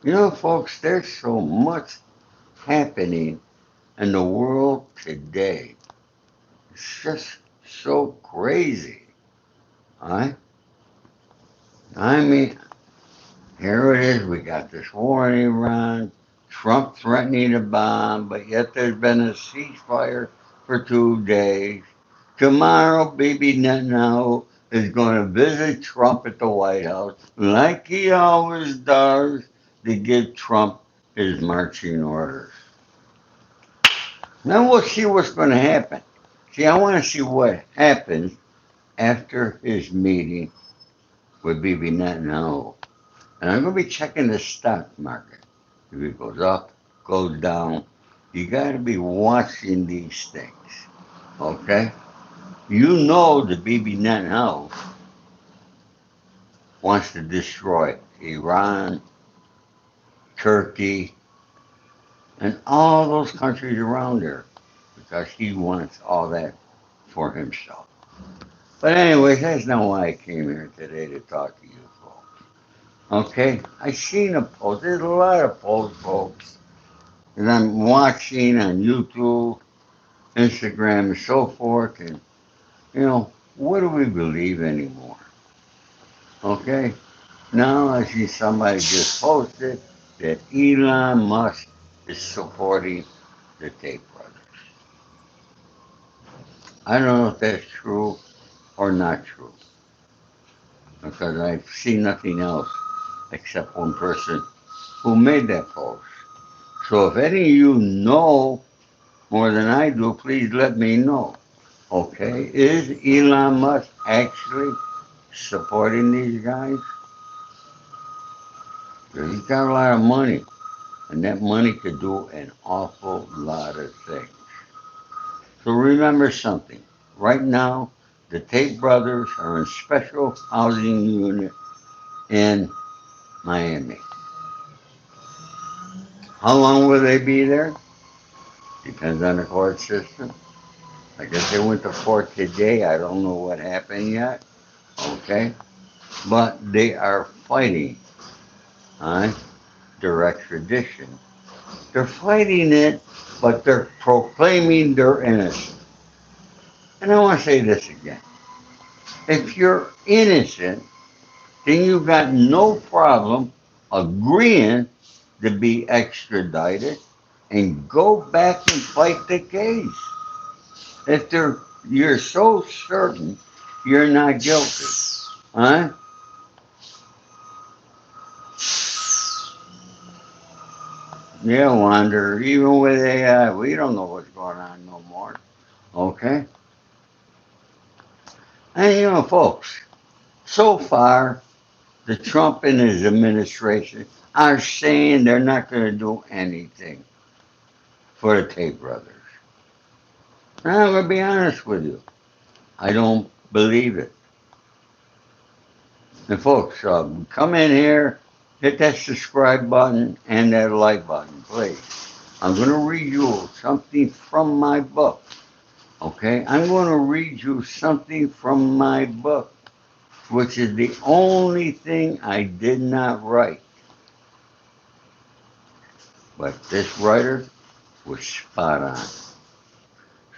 You know, folks, there's so much happening in the world today. It's just so crazy. I, I mean, here it is. We got this war in Iran, Trump threatening a bomb, but yet there's been a ceasefire for 2 days. Tomorrow, Bibi Netanyahu is going to visit Trump at the White House, like he always does, to give Trump his marching orders. Then we'll see what's going to happen. See, I want to see what happens after his meeting with Bibi Netanyahu. And I'm going to be checking the stock market. If it goes up, goes down, you got to be watching these things. Okay? You know the Bibi Netanyahu wants to destroy Iran, Turkey, and all those countries around there because he wants all that for himself. But anyways, that's not why I came here today to talk to you folks. Okay? I seen a post. There's a lot of posts, folks, that I'm watching on YouTube, Instagram, and so forth. And, what do we believe anymore? Okay? Now I see somebody just posted that Elon Musk is supporting the Tate brothers. I don't know if that's true or not true because I've seen nothing else except one person who made that post. So if any of you know more than I do, please let me know. Okay, is Elon Musk actually supporting these guys? 'Cause he's got a lot of money, and that money could do an awful lot of things. So remember something. Right now, the Tate brothers are in special housing unit in Miami. How long will they be there? Depends on the court system. I guess they went to court today. I don't know what happened yet. Okay, but they are fighting on their extradition. They're fighting it, but they're proclaiming they're innocent. And I want to say this again. If you're innocent, then you got no problem agreeing to be extradited and go back and fight the case. If you're so certain you're not guilty. Huh? Yeah, Wander. Even with AI, we don't know what's going on no more. Okay? And folks, so far, the Trump and his administration are saying they're not going to do anything for the Tate brothers. And I'm going to be honest with you. I don't believe it. And folks, come in here, hit that subscribe button and that like button, please. I'm going to read you something from my book. Okay? I'm going to read you something from my book, which is the only thing I did not write. But this writer was spot on.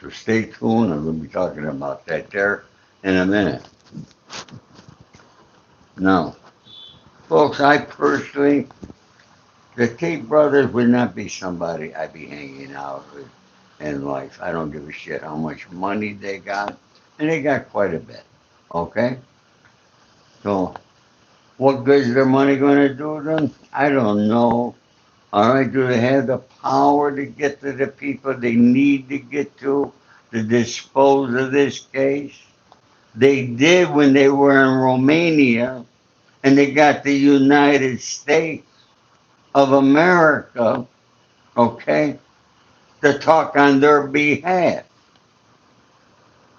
So stay tuned. I'm going to be talking about that there in a minute. Now, folks, I personally, the Tate brothers would not be somebody I'd be hanging out with in life. I don't give a shit how much money they got, and they got quite a bit. Okay? So, what good is their money going to do them? I don't know. All right, do they have the power to get to the people they need to get to dispose of this case? They did when they were in Romania and they got the United States of America, okay, to talk on their behalf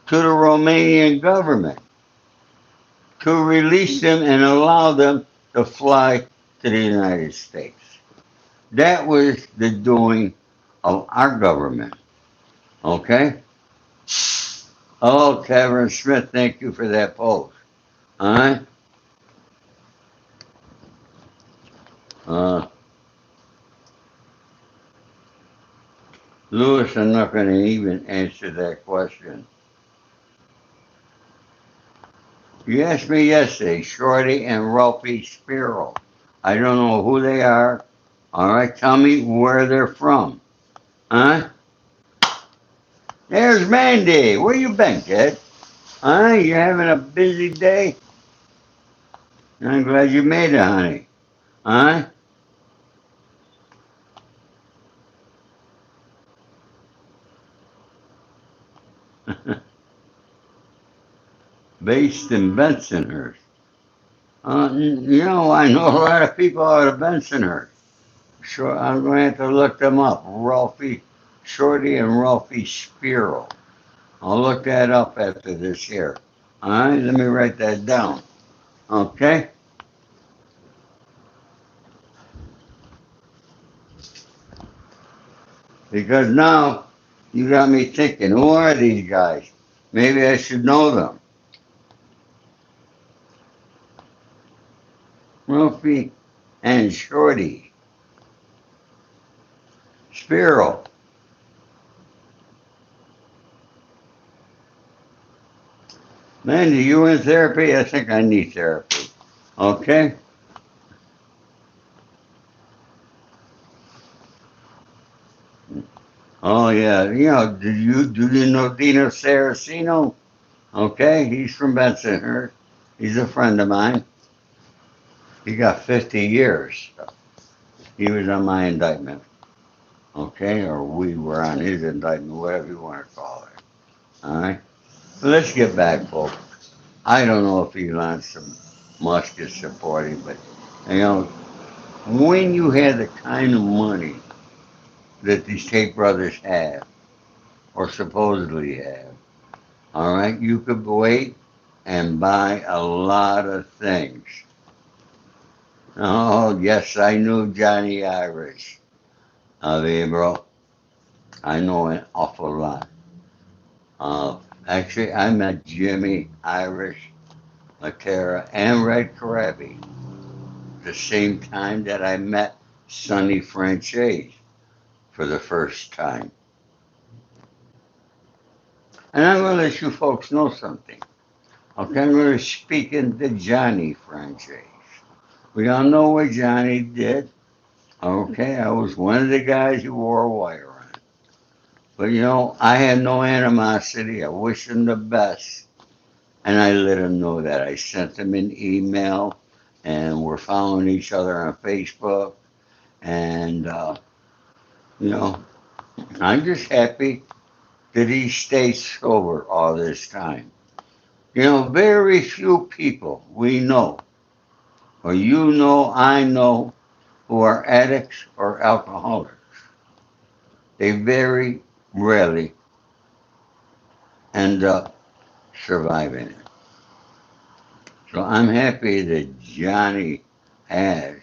to the Romanian government to release them and allow them to fly to the United States. That was the doing of our government, okay? Oh, Kevin Smith, thank you for that post. All right? Lewis, I'm not going to even answer that question. You asked me yesterday, Shorty and Ralphie Spiro. I don't know who they are. All right, tell me where they're from. Huh? There's Mandy. Where you been, kid? Huh? You having a busy day? I'm glad you made it, honey. Huh? Based in Bensonhurst. I know a lot of people out of Bensonhurst. Sure, I'm going to have to look them up. Ralphie, Shorty and Ralphie Spiro. I'll look that up after this here. All right, let me write that down. Okay? Because now you got me thinking, who are these guys? Maybe I should know them. Ralphie and Shorty. Spiro. Man, are you in therapy? I think I need therapy. Okay? Oh yeah. Do you know Dino Saraceno? Okay, he's from Bensonhurst. He's a friend of mine. He got 50 years. He was on my indictment. Okay, or we were on his indictment, whatever you want to call it. All right. But let's get back, folks. I don't know if Elon Musk is supporting, but you know, when you have the kind of money that these Tate brothers have, or supposedly have, all right, you could wait and buy a lot of things. Oh, yes, I knew Johnny Irish. Bro, I know an awful lot. Actually, I met Jimmy Irish, Matera, and Red Krabby the same time that I met Sonny Franchise for the first time. And I'm going to let you folks know something. Okay, I'm going to speak into Johnny Franchise. We all know what Johnny did. Okay, I was one of the guys who wore a wire on it. But I had no animosity. I wish him the best. And I let him know that. I sent him an email, and we're following each other on Facebook. And, you know, I'm just happy that he stayed sober all this time. Very few people we know, or I know, who are addicts or alcoholics. They very rarely end up surviving it. So I'm happy that Johnny has.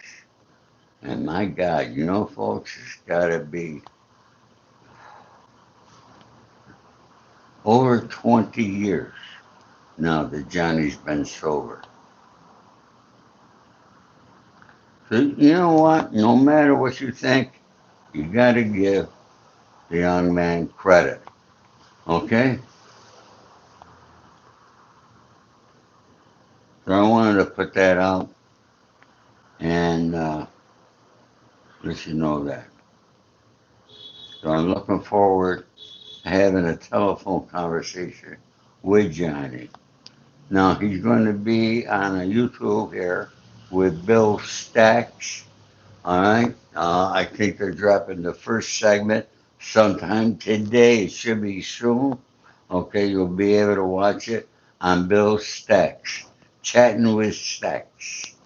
And my God, folks, it's got to be over 20 years now that Johnny's been sober. So you know what? No matter what you think, you got to give the young man credit. Okay? So I wanted to put that out and let you know that. So I'm looking forward to having a telephone conversation with Johnny. Now he's going to be on a YouTube here with Bill Stacks. All right. I think they're dropping the first segment sometime today. It should be soon. Okay, you'll be able to watch it on Bill Stacks. Chatting with Stacks.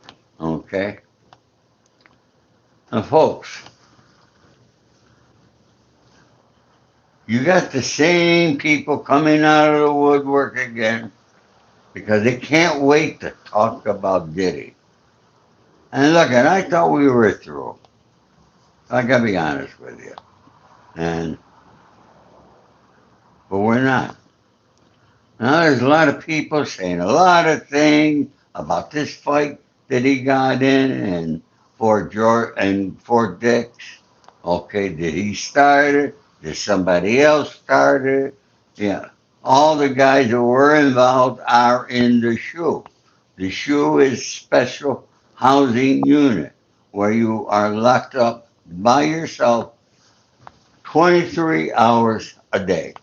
Okay. And folks, you got the same people coming out of the woodwork again because they can't wait to talk about Diddy. And look, and I thought we were through. I gotta be honest with you. And but we're not. Now there's a lot of people saying a lot of things about this fight that he got in and Fort George and Fort Dix. Okay, did he start it? Did somebody else start it? Yeah. All the guys that were involved are in the SHU. The SHU is special housing unit where you are locked up by yourself 23 hours a day.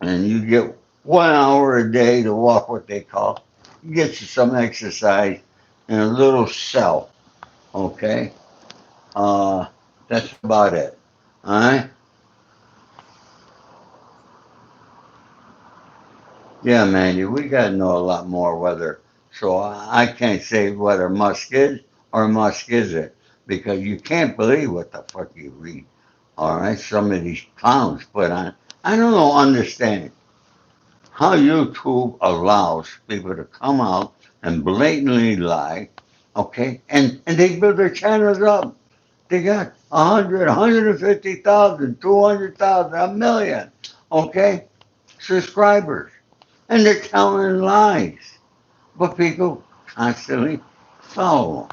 And you get 1 hour a day to walk what they call, get you some exercise in a little cell. Okay? Uh, that's about it. All right? Yeah, man, we got to know a lot more whether, so I can't say whether Musk is or Musk isn't because you can't believe what the fuck you read. All right? Some of these clowns put on. I don't know, understand how YouTube allows people to come out and blatantly lie, okay? And they build their channels up. They got 100, 150,000, 200,000, a million, okay? Subscribers. And they're telling lies. But people constantly follow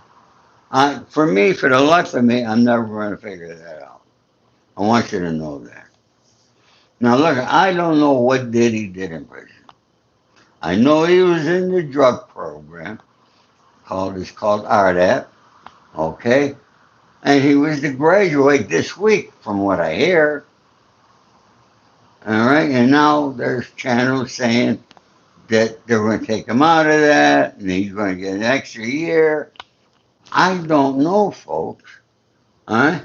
them. For me, for the life of me, I'm never going to figure that out. I want you to know that. Now, look, I don't know what Diddy did in prison. I know he was in the drug program it's called RDAP, okay? And he was to graduate this week, from what I hear. All right, and now there's channels saying that they're going to take him out of that, and he's going to get an extra year. I don't know, folks. All right?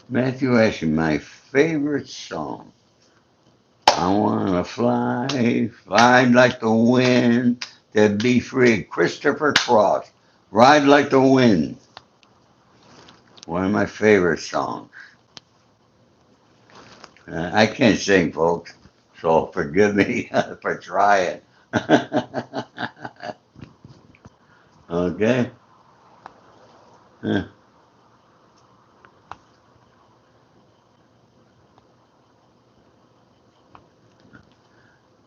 Matthew Ashley, my favorite song. I want to fly, fly like the wind, to be free. Christopher Cross, Ride Like the Wind. One of my favorite songs. I can't sing, folks, so forgive me for trying. Okay? Uh,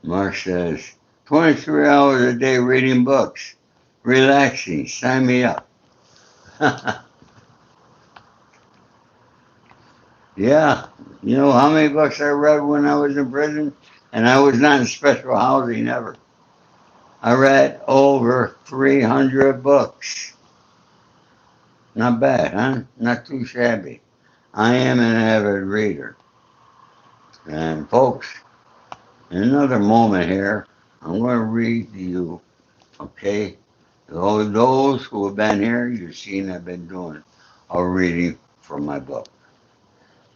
Mark says, 23 hours a day reading books, relaxing, sign me up. Yeah, you know how many books I read when I was in prison? And I was not in special housing ever. I read over 300 books. Not bad, huh? Not too shabby. I am an avid reader. And folks, in another moment here, I'm going to read to you, okay? Those who have been here, you've seen I've been doing a reading from my book.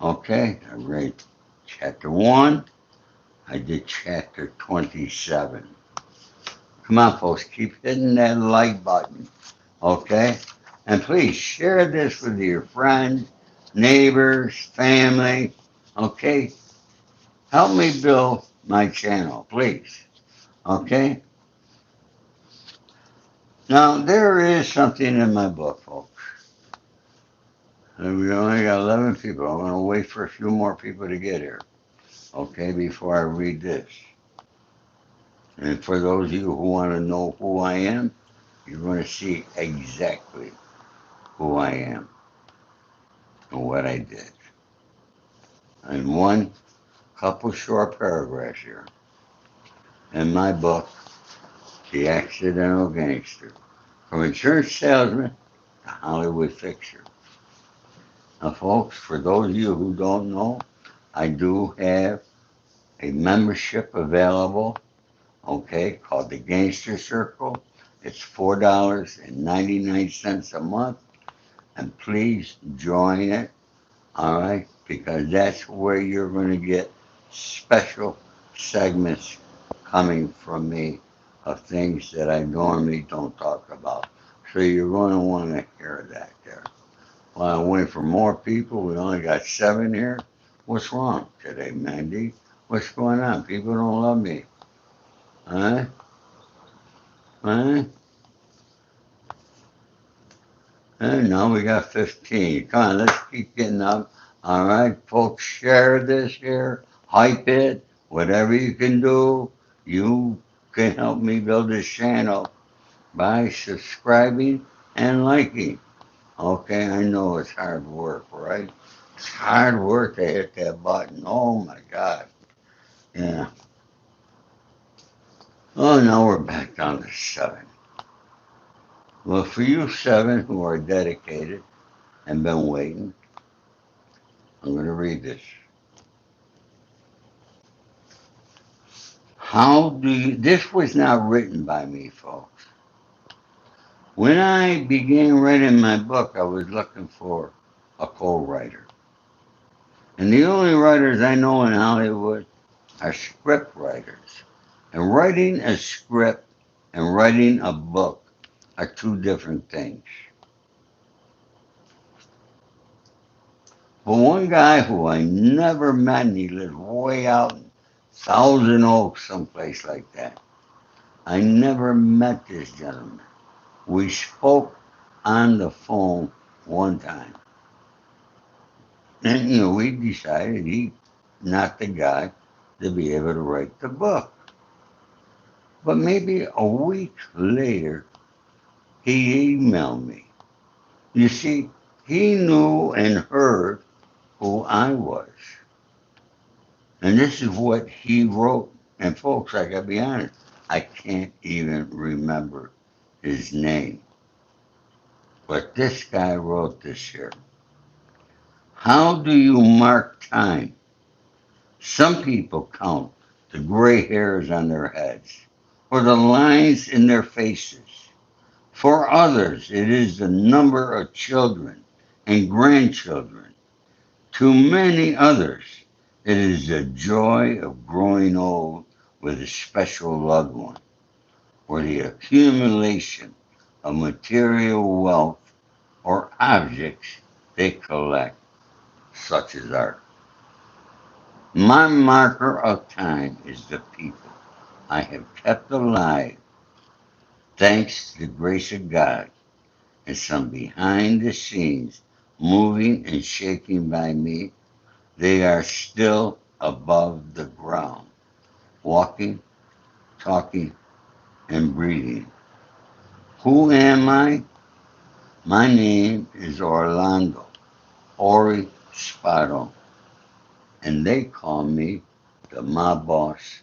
Okay, I read chapter 1. I did chapter 27. Come on, folks, keep hitting that like button, okay? And please share this with your friends, neighbors, family, okay? Help me build my channel, please, okay? Now, there is something in my book, folks. And we only got 11 people. I'm going to wait for a few more people to get here, okay, before I read this. And for those of you who want to know who I am, you're going to see exactly who I am and what I did. In one couple short paragraphs here. In my book, The Accidental Gangster, from insurance salesman to Hollywood fixer. Now, folks, for those of you who don't know, I do have a membership available, okay, called the Gangster Circle. It's $4.99 a month, and please join it, all right, because that's where you're going to get special segments coming from me of things that I normally don't talk about. So you're going to want to hear that there. Well, I'm waiting for more people. We only got 7 here. What's wrong today, Mandy? What's going on? People don't love me. Huh? Huh? And now we got 15. Come on, let's keep getting up. All right, folks, share this here. Hype it. Whatever you can do, you can help me build this channel by subscribing and liking. Okay, I know it's hard work, right? It's hard work to hit that button. Oh my God. Yeah. Oh, now we're back down to 7. Well, for you 7 who are dedicated and been waiting, I'm going to read this. This was not written by me, folks. When I began writing my book, I was looking for a co-writer. And the only writers I know in Hollywood are script writers. And writing a script and writing a book are two different things. But one guy who I never met, and he lives way out in Thousand Oaks, someplace like that. I never met this gentleman. We spoke on the phone one time. And, we decided he's not the guy to be able to write the book. But maybe a week later, he emailed me. You see, he knew and heard who I was. And this is what he wrote. And folks, I gotta be honest, I can't even remember his name. But this guy wrote this here. How do you mark time? Some people count the gray hairs on their heads or the lines in their faces. For others, it is the number of children and grandchildren. To many others, it is the joy of growing old with a special loved one, or the accumulation of material wealth or objects they collect, such as art. My marker of time is the people I have kept alive, thanks to the grace of God, and some behind the scenes, moving and shaking by me. They are still above the ground, walking, talking, and breathing. Who am I? My name is Orlando, Ori Spado, and they call me the mob boss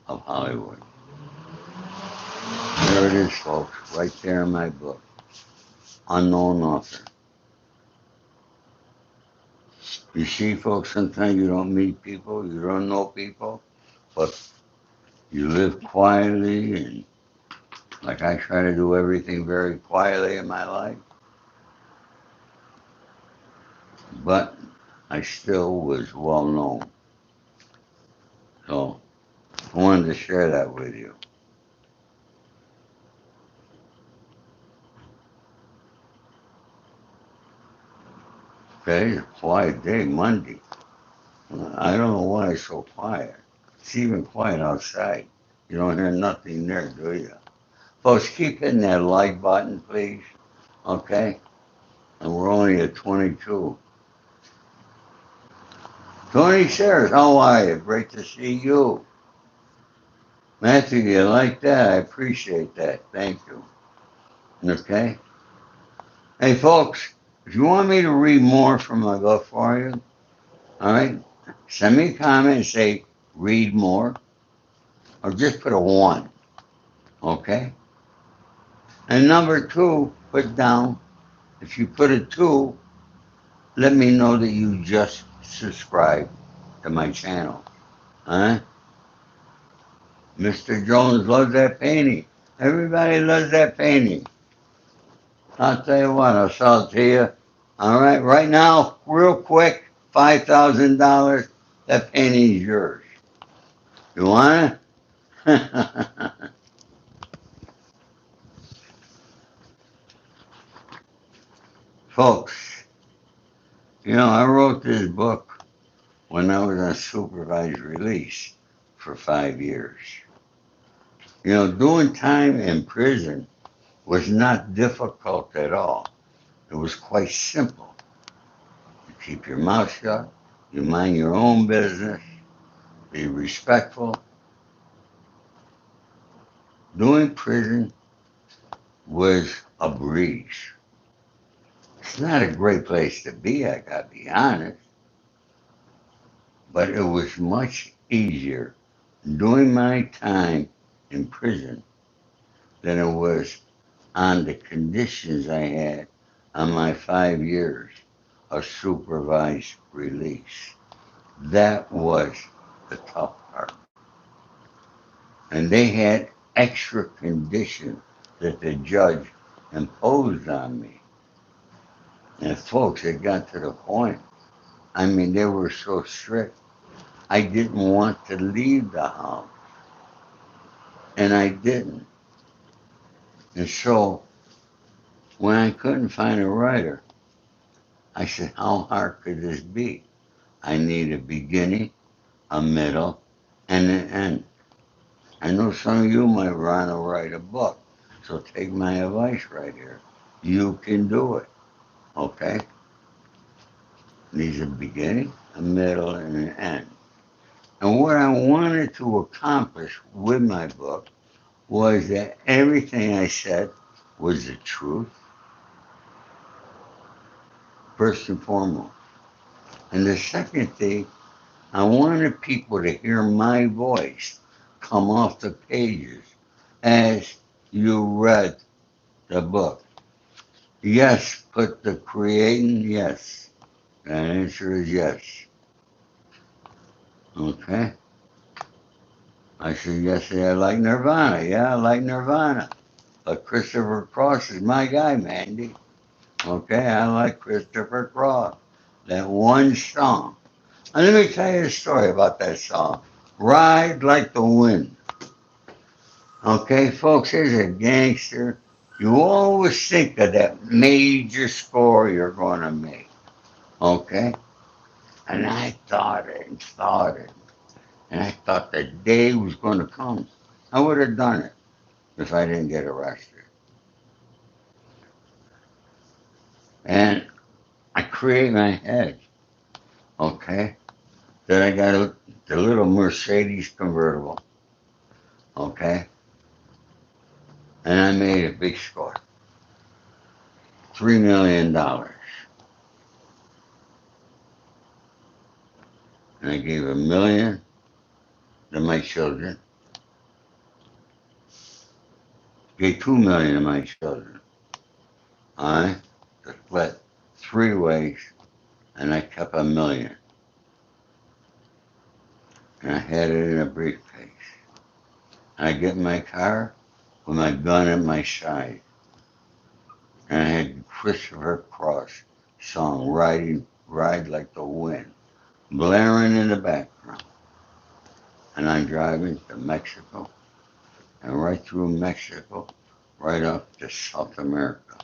of Hollywood. There it is, folks, right there in my book. Unknown author. You see, folks, sometimes you don't meet people, you don't know people, but you live quietly, and like I try to do everything very quietly in my life, but I still was well known. So I wanted to share that with you. Okay, it's a quiet day, Monday. I don't know why it's so quiet. It's even quiet outside. You don't hear nothing there, do you? Folks, keep hitting that like button, please. Okay? And we're only at 22. Tony Sayers, how are you? Great to see you. Matthew, you like that? I appreciate that. Thank you. Okay? Hey, folks, if you want me to read more from my book for you, all right, send me a comment and say, read more, or just put a 1. Okay? And number 2, put down, if you put a 2, let me know that you just subscribed to my channel. Huh? Mr. Jones loves that painting. Everybody loves that painting. I'll tell you what, I'll sell it to you. All right, right now, real quick, $5,000. That painting's yours. You want it? Folks, I wrote this book when I was on supervised release for 5 years. Doing time in prison was not difficult at all. It was quite simple. You keep your mouth shut, you mind your own business, be respectful. Doing prison was a breeze. It's not a great place to be, I gotta be honest. But it was much easier doing my time in prison than it was on the conditions I had on my 5 years of supervised release. That was the tough part. And they had extra conditions that the judge imposed on me. And folks, it got to the point. I mean, they were so strict. I didn't want to leave the house, and I didn't. And so when I couldn't find a writer, I said, how hard could this be? I need a beginning, a middle, and an end. I know some of you might want to write a book, so take my advice right here. You can do it, okay? Needs a beginning, a middle, and an end. And what I wanted to accomplish with my book was that everything I said was the truth, first and foremost. And the second thing, I wanted people to hear my voice come off the pages as you read the book. Yes, put the creating yes. The answer is yes. Okay? I said, yesterday I like Nirvana. Yeah, I like Nirvana. But Christopher Cross is my guy, Mandy. Okay, I like Christopher Cross. That one song. And let me tell you a story about that song. Ride Like the Wind. Okay, folks, here's a gangster. You always think of that major score you're going to make. Okay? And I thought it and thought it. And I thought the day was going to come. I would have done it if I didn't get arrested. And I create my head, okay, that I got the little Mercedes convertible, okay, and I made a big score, $3 million, and I gave 1 million to my children, gave 2 million to my children. I split 3 ways, and I kept 1 million, and I had it in a briefcase. And I get in my car with my gun at my side, and I had Christopher Cross song Ride Like the Wind blaring in the background. And I'm driving to Mexico, and right through Mexico, right up to South America,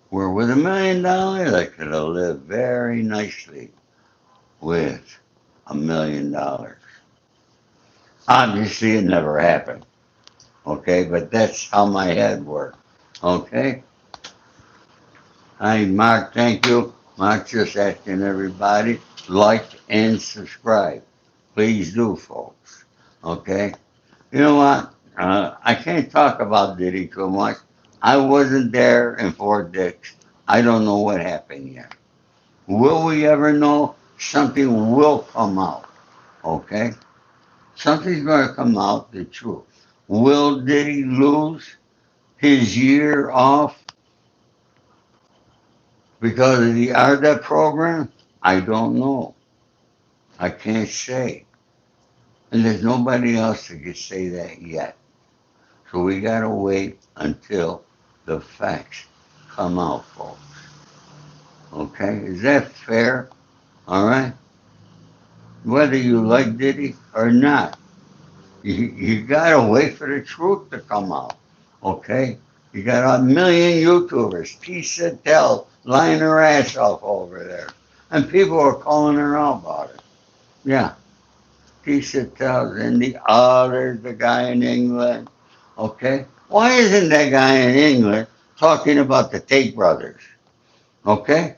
where with $1 million I could have lived very nicely with $1 million. Obviously, it never happened, okay? But that's how my head worked, okay? Hi, Mark, thank you. Mark just asking everybody, like and subscribe. Please do, folks, okay? You know what? I can't talk about Diddy too much. I wasn't there in Fort Dix. I don't know what happened yet. Will we ever know? Something will come out. Okay? Something's going to come out, the truth. Will Diddy lose his year off because of the RDEP program? I don't know. I can't say. And there's nobody else that can say that yet. So we got to wait until the facts come out, folks. Okay? Is that fair? All right? Whether you like Diddy or not, you got to wait for the truth to come out. Okay? You got 1 million YouTubers, Tisa Tell, lying her ass off over there. And people are calling her out about it. Yeah. Tisa Tells and the others, the guy in England. Okay? Why isn't that guy in England talking about the Tate brothers? Okay?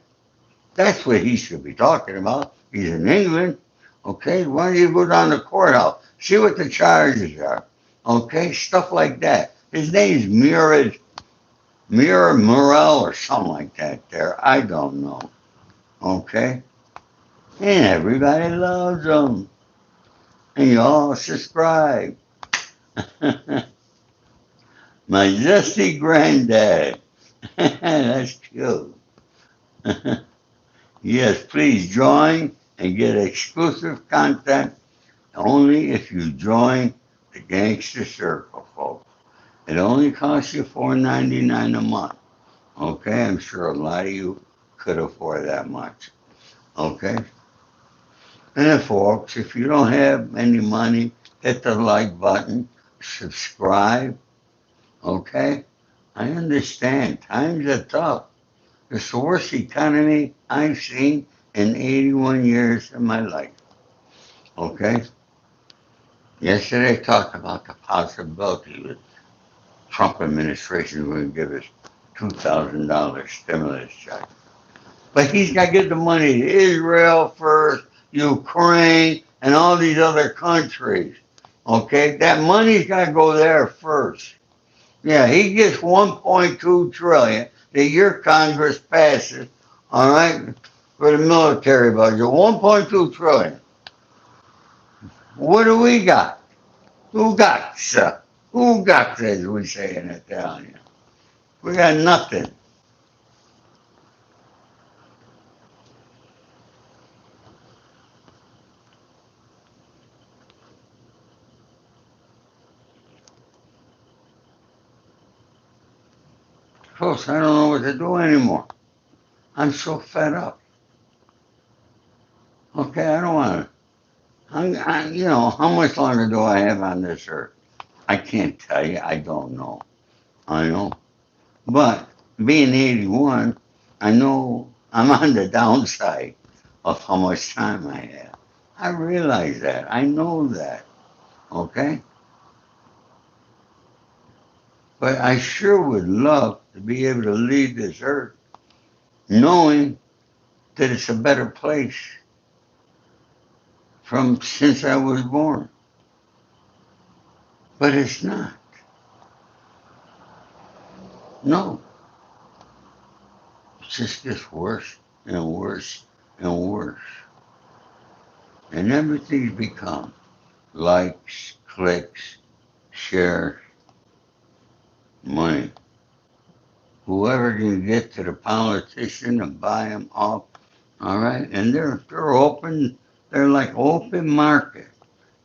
That's what he should be talking about. He's in England. Okay? Why don't you go down to the courthouse? See what the charges are. Okay? Stuff like that. His name's Mira Morel or something like that there. I don't know. Okay? And everybody loves them. And you all subscribe. My zesty granddad. That's cute. Yes, please join and get exclusive content only if you join the Gangster Circle, folks. It only costs you $4.99 a month. Okay, I'm sure a lot of you could afford that much. Okay, and folks, if you don't have any money, hit the like button, subscribe. Okay, I understand times are tough. It's the worst economy I've seen in 81 years of my life. Okay, yesterday I talked about the possibility that Trump administration will give us $2,000 stimulus check. But he's got to get the money to Israel first, Ukraine, and all these other countries. Okay, that money's got to go there first. Yeah, he gets 1.2 trillion that your Congress passes. All right, for the military budget, 1.2 trillion. What do we got? Who got, sir? Who got, as we say in Italian? We got nothing. Folks, I don't know what to do anymore. I'm so fed up. Okay, I don't want to. How much longer do I have on this earth? I can't tell you. I don't know. I know. But being 81, I know I'm on the downside of how much time I have. I realize that. I know that. Okay? But I sure would love to be able to leave this earth knowing that it's a better place from since I was born. But it's not. No. It just gets worse and worse and worse. And everything's become likes, clicks, shares, money. Whoever can get to the politician and buy them off, all right? And they're open, they're like open market.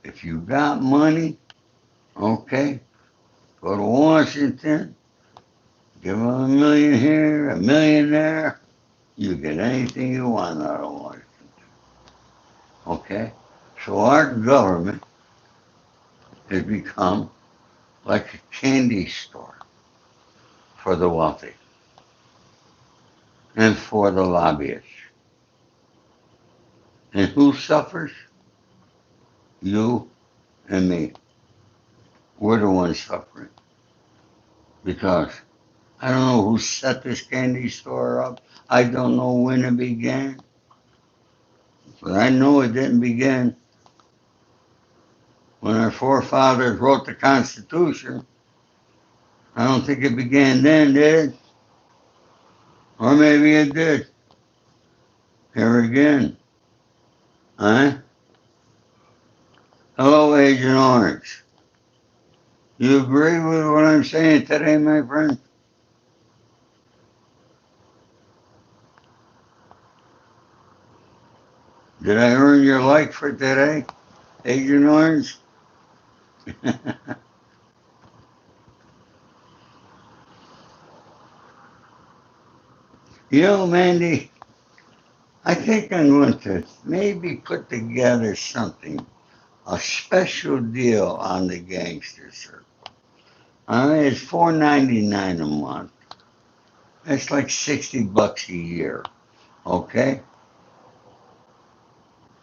If you got money, okay, go to Washington, give them a million here, a million there, you get anything you want out of Washington. Okay? So our government has become like a candy store for the wealthy and for the lobbyists. And who suffers? You and me. We're the ones suffering. Because I don't know who set this candy store up. I don't know when it began. But I know it didn't begin when our forefathers wrote the Constitution. I don't think it began then, did it? Or maybe it did. Here again. Huh? Hello, Agent Orange. You agree with what I'm saying today, my friend? Did I earn your like for today, Agent Orange? Mandy, I think I'm going to maybe put together something, a special deal on the Gangster Circle. It's $4.99 a month. That's like $60 a year. Okay.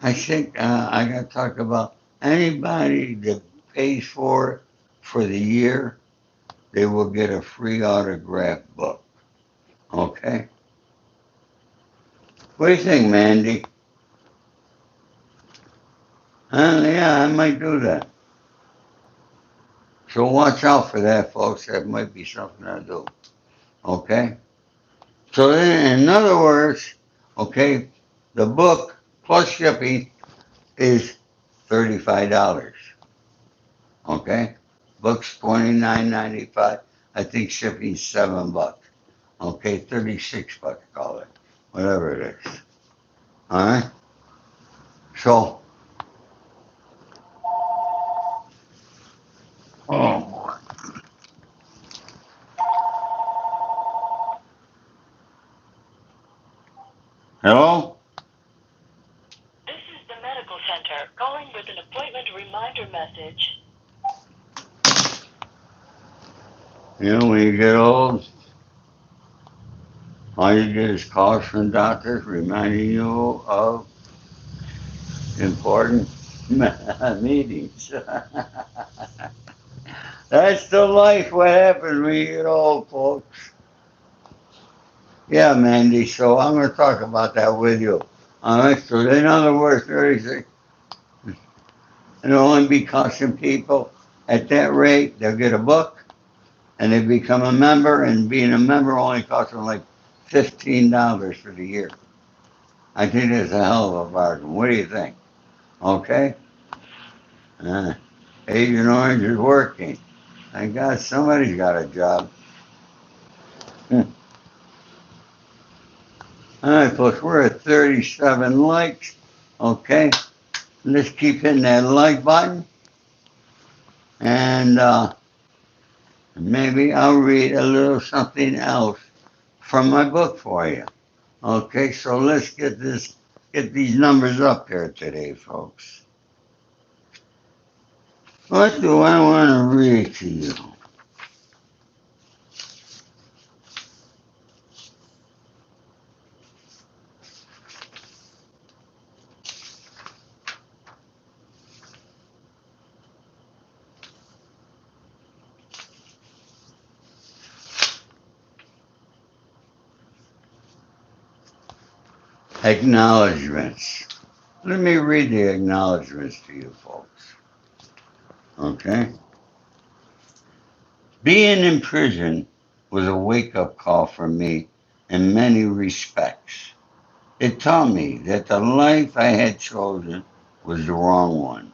I think I got to talk about anybody that pays for it for the year. They will get a free autograph book. Okay. What do you think, Mandy? Yeah, I might do that. So watch out for that, folks. That might be something I do. Okay? So then, in other words, okay, the book plus shipping is $35. Okay? Books $29.95. I think shipping's $7. Okay, $36, call it. Whatever it is. Alright? So, oh boy. Hello? This is the medical center calling with an appointment reminder message. You know, when you get old, all you get is calls from doctors reminding you of important meetings. That's the life, what happens when you get old, folks. Yeah, Mandy, so I'm going to talk about that with you. All right, so in other words, 36, it'll only be costing people at that rate, they'll get a book and they become a member, and being a member only costs them like $15 for the year. I think that's a hell of a bargain. What do you think? Okay? Uh, Agent Orange is working. Thank God somebody's got a job. Hmm. All right, folks, we're at 37 likes. Okay? Let's keep hitting that like button, and maybe I'll read a little something else from my book for you. Okay, so let's get these numbers up here today, folks. What do I want to read to you? Acknowledgements. Let me read the acknowledgements to you, folks. Okay? Being in prison was a wake up call for me in many respects. It taught me that the life I had chosen was the wrong one,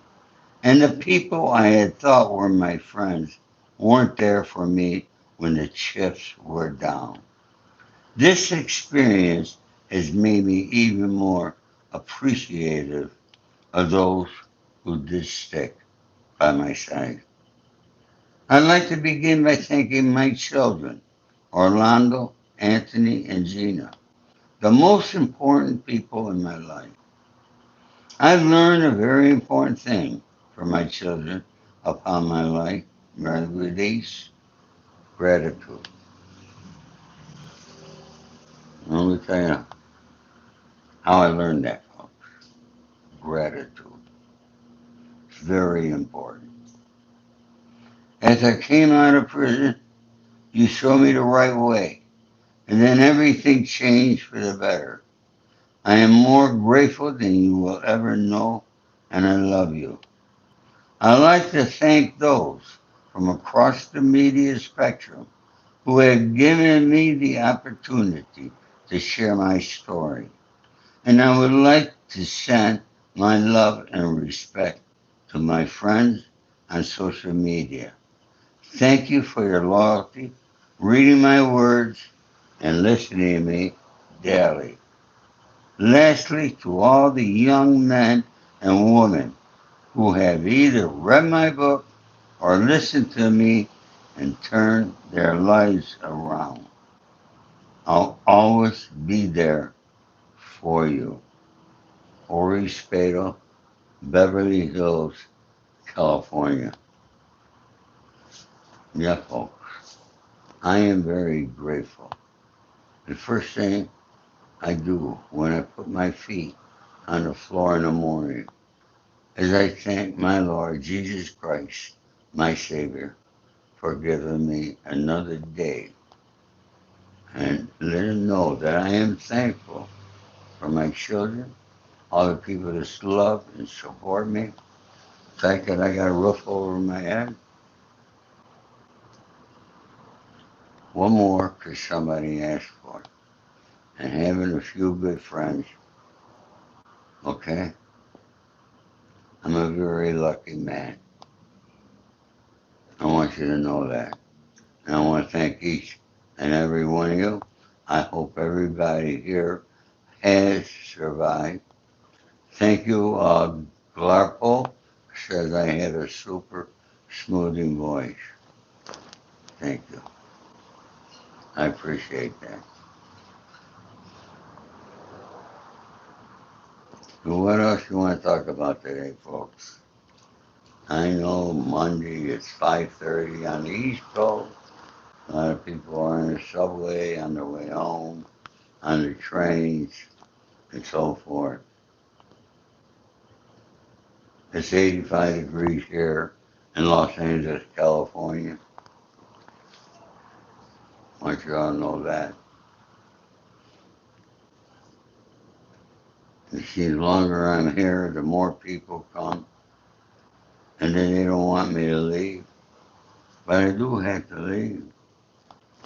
and the people I had thought were my friends weren't there for me when the chips were down. This experience has made me even more appreciative of those who did stick by my side. I'd like to begin by thanking my children, Orlando, Anthony, and Gina, the most important people in my life. I've learned a very important thing from my children upon my life, release, gratitude. Let me tell you how I learned that, folks. Gratitude. It's very important. As I came out of prison, you showed me the right way, and then everything changed for the better. I am more grateful than you will ever know, and I love you. I'd like to thank those from across the media spectrum who have given me the opportunity to share my story. And I would like to send my love and respect to my friends on social media. Thank you for your loyalty, reading my words, and listening to me daily. Lastly, to all the young men and women who have either read my book or listened to me and turned their lives around, I'll always be there for you. Ori Spado, Beverly Hills, California. Yeah, folks, I am very grateful. The first thing I do when I put my feet on the floor in the morning is I thank my Lord Jesus Christ, my Savior, for giving me another day, and let him know that I am thankful for my children, all the people that love and support me, the fact that I got a roof over my head. One more because somebody asked for it. And having a few good friends Okay? I'm a very lucky man. I want you to know that. And I want to thank each and every one of you. I hope everybody here has survived. Thank you, Glarpo says I had a super smoothing voice. Thank you. I appreciate that. So what else you want to talk about today, folks? I know Monday it's 5:30 on the East Coast. A lot of people are in the subway on their way home, on the trains, and so forth. It's 85 degrees here in Los Angeles, California. I want you all to know that. You see, the longer I'm here, the more people come, and then they don't want me to leave. But I do have to leave.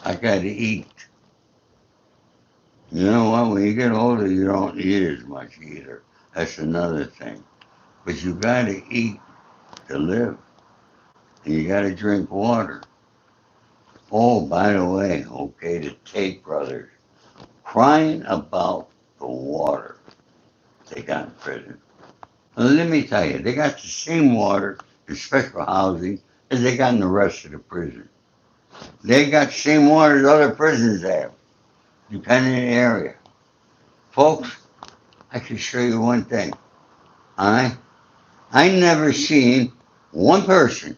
I got to eat. You know what? When you get older, you don't eat as much either. That's another thing. But you got to eat to live, and you got to drink water. Oh, by the way, okay, the Tate brothers crying about the water they got in prison. Now, let me tell you, they got the same water in special housing as they got in the rest of the prison. They got the same water as other prisons have, depending on the area. Folks, I can show you one thing. I I never seen one person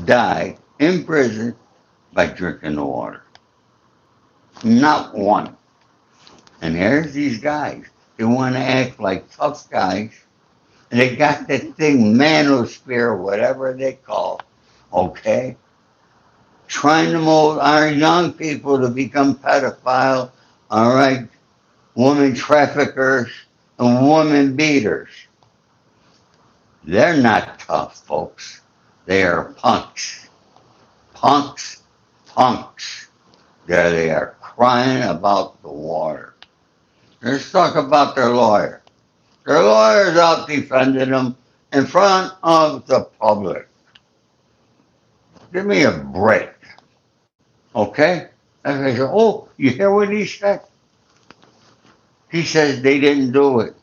die in prison by drinking the water. Not one. And here's these guys. They want to act like tough guys. And they got that thing, manosphere, whatever they call, okay? Trying to mold our young people to become pedophiles, all right? Woman traffickers and woman beaters. They're not tough, folks. They are punks. Punks, punks. There they are crying about the water. Let's talk about their lawyer. Their lawyer's out defending them in front of the public. Give me a break, okay? And they say, oh, you hear what he said? He says they didn't do it.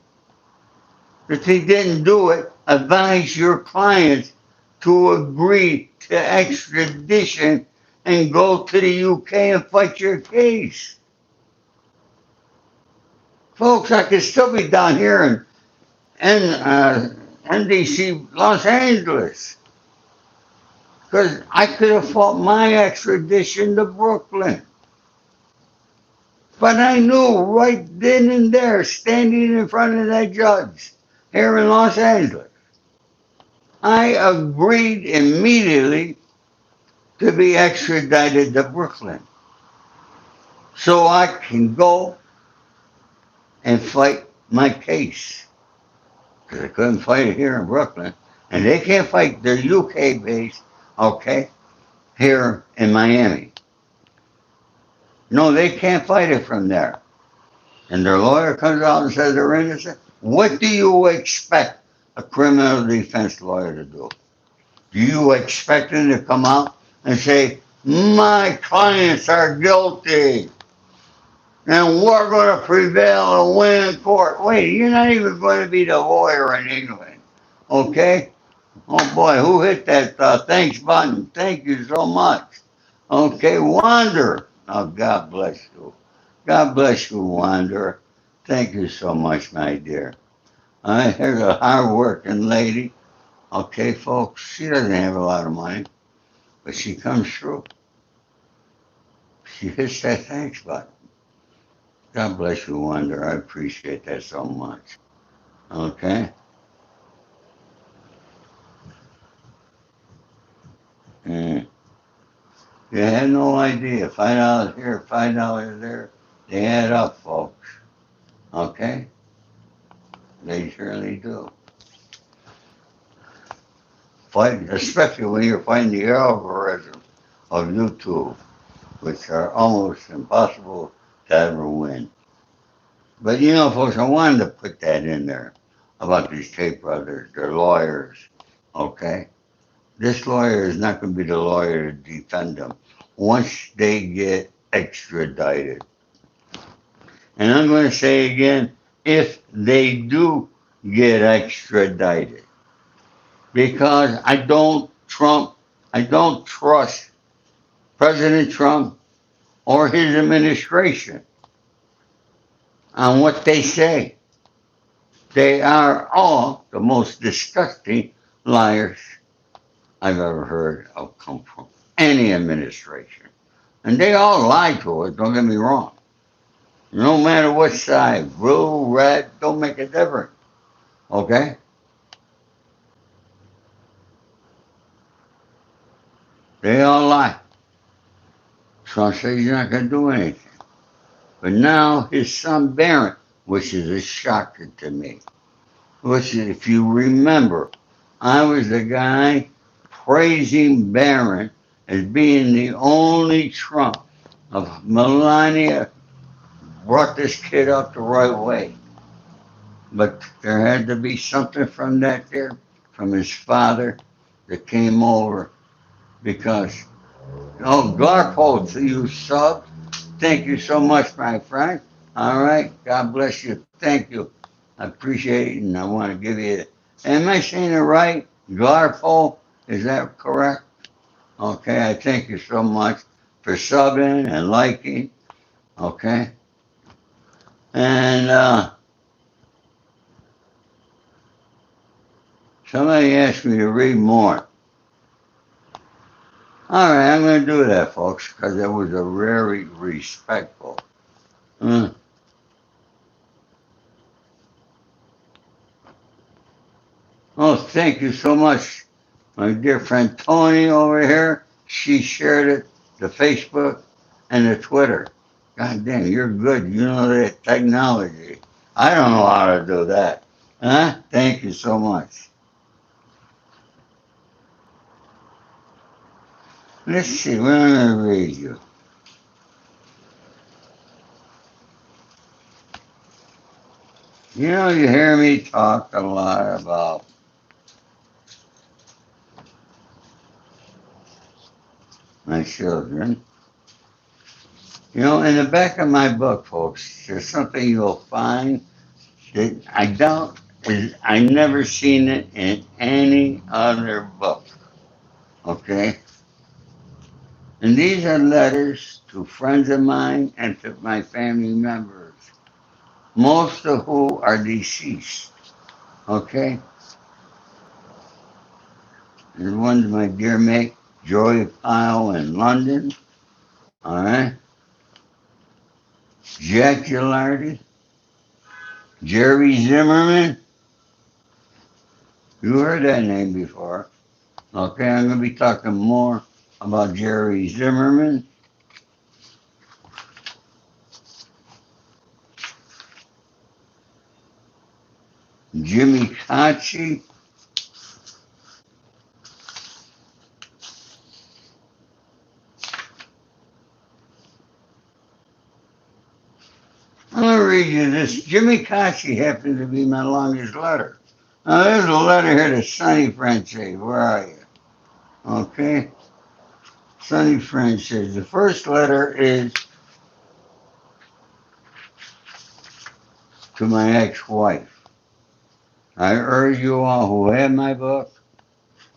If they didn't do it, advise your clients to agree to extradition and go to the UK and fight your case. Folks, I could still be down here in NDC, Los Angeles, because I could have fought my extradition to Brooklyn. But I knew right then and there, standing in front of that judge here in Los Angeles, I agreed immediately to be extradited to Brooklyn so I can go and fight my case. Because I couldn't fight it here in Brooklyn. And they can't fight their UK base, okay, here in Miami. No, they can't fight it from there. And their lawyer comes out and says they're innocent. What do you expect a criminal defense lawyer to do? Do you expect him to come out and say, my clients are guilty and we're going to prevail and win in court? Wait, you're not even going to be the lawyer in England, okay? Oh boy, who hit that thanks button? Thank you so much. Okay, Wander. Oh, God bless you. God bless you, Wander. Thank you so much, my dear. Here's a hard-working lady. Okay, folks, she doesn't have a lot of money, but she comes through. She hits that thanks button. God bless you, Wander. I appreciate that so much. Okay? Mm. You had no idea. $5 here, $5 there. They add up, folks. Okay? They surely do. Fight, especially when you're fighting the algorithm of YouTube, which are almost impossible to ever win. But you know, folks, I wanted to put that in there about these Tate brothers, their lawyers. Okay, this lawyer is not going to be the lawyer to defend them once they get extradited. And I'm going to say again, if they do get extradited, because I don't trust President Trump or his administration on what they say. They are all the most disgusting liars I've ever heard of come from any administration. And they all lie to us, don't get me wrong. No matter what side, blue, red, don't make a difference. Okay? They all lie. Trump says he's not going to do anything. But now his son Barron, which is a shocker to me, which if you remember, I was the guy praising Barron as being the only Trump of Melania brought this kid up the right way. But there had to be something from that there, from his father, that came over because, oh, Garpo to you, sub. Thank you so much, my friend. All right. God bless you. Thank you. I appreciate it, and I want to give you. Am I saying it right? Garpo? Is that correct? Okay. I thank you so much for subbing and liking. Okay. And somebody asked me to read more. All right, I'm going to do that, folks, because it was a very respectful. Uh, oh, thank you so much, my dear friend Tony over here. She shared it, the Facebook and the Twitter. God damn, you're good. You know that technology. I don't know how to do that. Huh? Thank you so much. Let's see, what am I going to read you? You know, you hear me talk a lot about my children. You know, in the back of my book, folks, there's something you'll find that I don't, I never seen it in any other book. Okay? And these are letters to friends of mine and to my family members, most of who are deceased. Okay? And one to my dear mate, Joy Pyle in London. All right? Jack Gilardi, Jerry Zimmerman. You heard that name before. Okay, I'm going to be talking more about Jerry Zimmerman. Jimmy Kachi. I'm going to read you this. Jimmy Kachi happened to be my longest letter. Now, there's a letter here to Sonny Francis. Where are you? Okay. Sonny Francis. The first letter is to my ex-wife. I urge you all who have my book,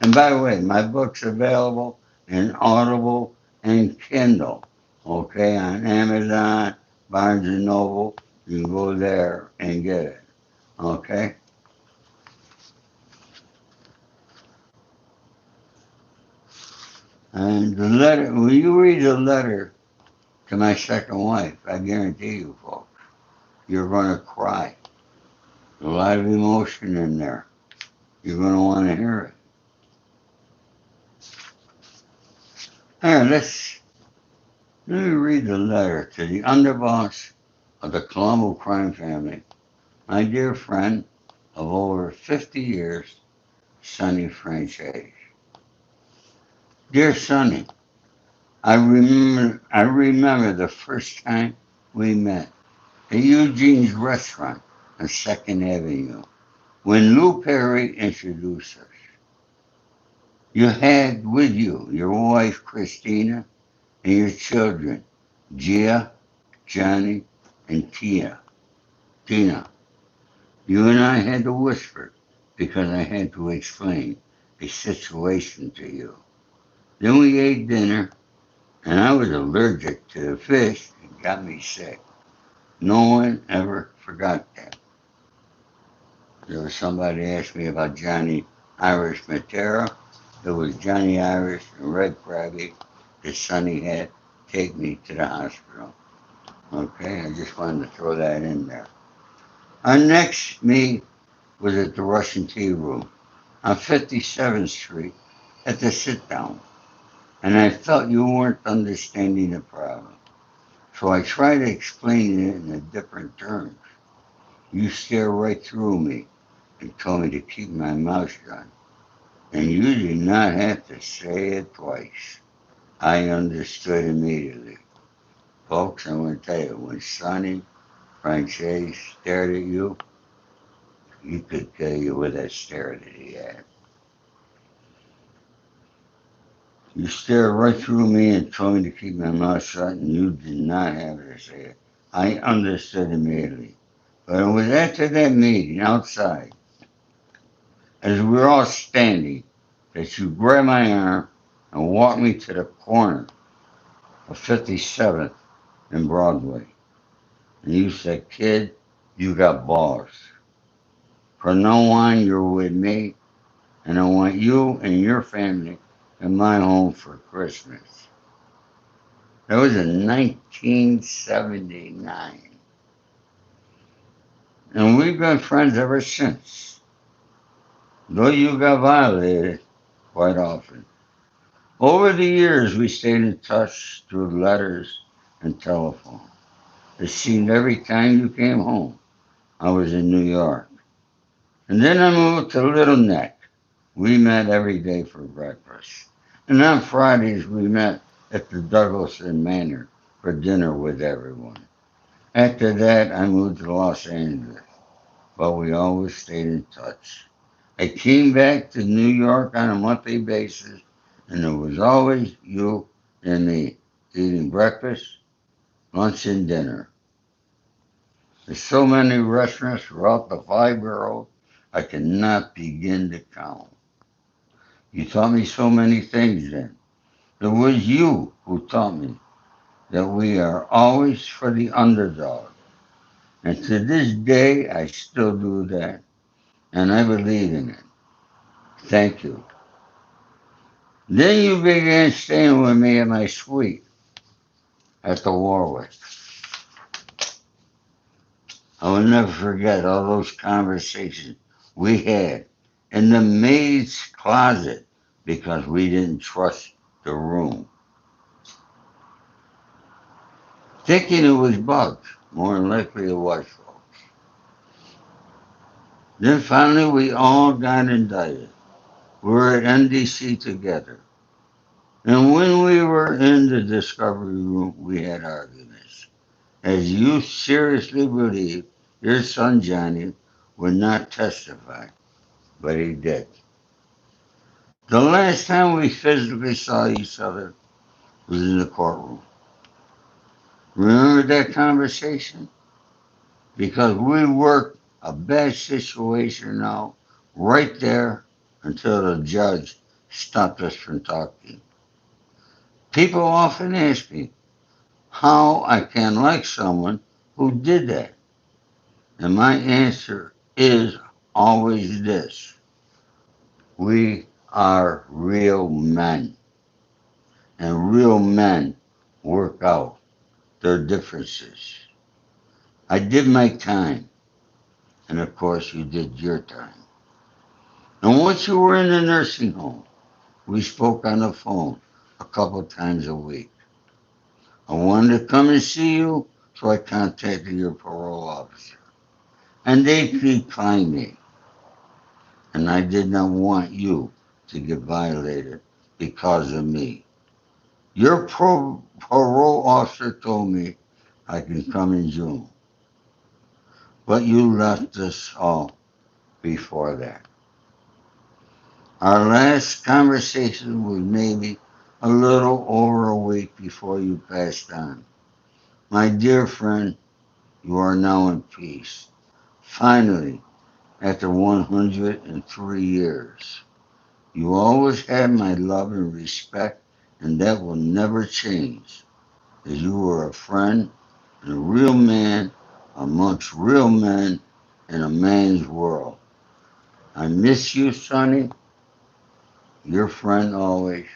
and by the way, my book's available in Audible and Kindle, okay, on Amazon, Barnes and Noble. You can go there and get it, okay? And the letter, when you read the letter to my second wife, I guarantee you, folks, you're going to cry. A lot of emotion in there. You're going to want to hear it. All right, let me read the letter to the underboss of the Colombo crime family, my dear friend of over 50 years, Sonny Franchise. Dear Sonny, I remember the first time we met. at Eugene's restaurant on 2nd Avenue when Lou Perry introduced us. You had with you your wife Christina and your children, Gia, Johnny, and Tina. You and I had to whisper because I had to explain a situation to you. Then we ate dinner, and I was allergic to the fish. It got me sick. No one ever forgot that. There was somebody asked me about Johnny Irish Matera. It was Johnny Irish and Red Krabby, his son he had, take me to the hospital. Okay, I just wanted to throw that in there. Our next meet was at the Russian Tea Room on 57th Street at the sit down, and I felt you weren't understanding the problem. So I tried to explain it in a different terms. You stared right through me and told me to keep my mouth shut. And you did not have to say it twice. I understood immediately. Folks, I want to tell you, when Sonny Franche stared at you, you could tell you with that stare that he had. You stared right through me and told me to keep my mouth shut, and you did not have to say it. I understood immediately. But it was after that meeting outside, as we were all standing, that you grabbed my arm and walked me to the corner of 57th and Broadway. And you said, kid, you got balls. From now on, you're with me, and I want you and your family in my home for Christmas. That was in 1979. And we've been friends ever since, though you got violated quite often. Over the years, we stayed in touch through letters and telephone. It seemed every time you came home, I was in New York. And then I moved to Little Neck. We met every day for breakfast. And on Fridays, we met at the Douglason Manor for dinner with everyone. After that, I moved to Los Angeles, but we always stayed in touch. I came back to New York on a monthly basis, and it was always you and me eating breakfast, lunch, and dinner. There's so many restaurants throughout the 5 boroughs, I cannot begin to count. You taught me so many things then. It was you who taught me that we are always for the underdog. And to this day, I still do that, and I believe in it. Thank you. Then you began staying with me at my suite at the Warwick. I will never forget all those conversations we had in the maid's closet because we didn't trust the room. Thinking it was bugs, more than likely it was, folks. Then finally we all got indicted. We were at NDC together. And when we were in the discovery room, we had arguments. As you seriously believe your son Johnny would not testify, but he did. The last time we physically saw each other was in the courtroom. Remember that conversation? Because we worked a bad situation out right there until the judge stopped us from talking. People often ask me how I can like someone who did that. And my answer is always this: we are real men, and real men work out their differences. I did my time, and of course, you did your time. And once you were in the nursing home, we spoke on the phone a couple times a week. I wanted to come and see you, so I contacted your parole officer. And they declined me. And I did not want you to get violated because of me. Your parole officer told me I can come in June. But you left us all before that. Our last conversation was maybe a little over a week before you passed on. My dear friend, you are now in peace. Finally, after 103 years. You always had my love and respect, and that will never change, as you were a friend and a real man amongst real men in a man's world. I miss you, Sonny. Your friend always,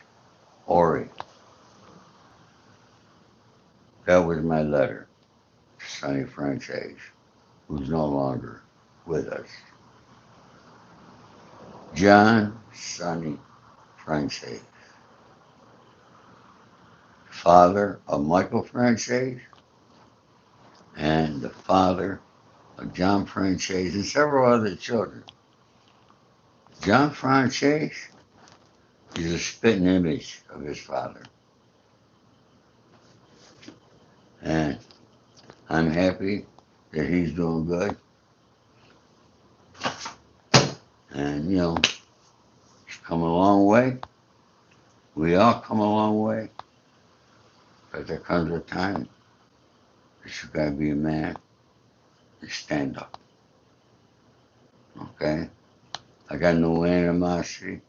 Ori. That was my letter to Sonny Franchise, who's no longer with us. John Sonny Franchise, father of Michael Franchise and the father of John Franchise and several other children. John Franchise is a spitting image of his father. And I'm happy that he's doing good. And, he's come a long way. We all come a long way. But there comes a time that you gotta be a man and stand up. Okay? I got no animosity,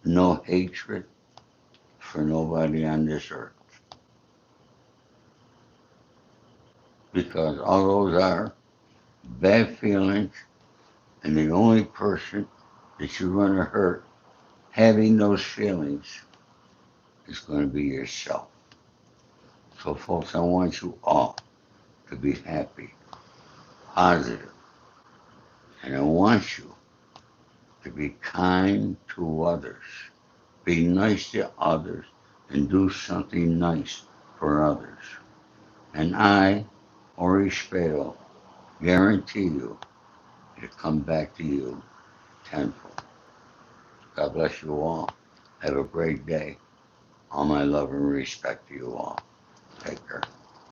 no hatred for nobody on this earth. Because all those are bad feelings, and the only person that you're going to hurt having those feelings is going to be yourself. So, folks, I want you all to be happy, positive, and I want you to be kind to others, be nice to others, and do something nice for others. And I, Ori Spado, guarantee you it'll come back to you tenfold. God bless you all. Have a great day. All my love and respect to you all. Take care.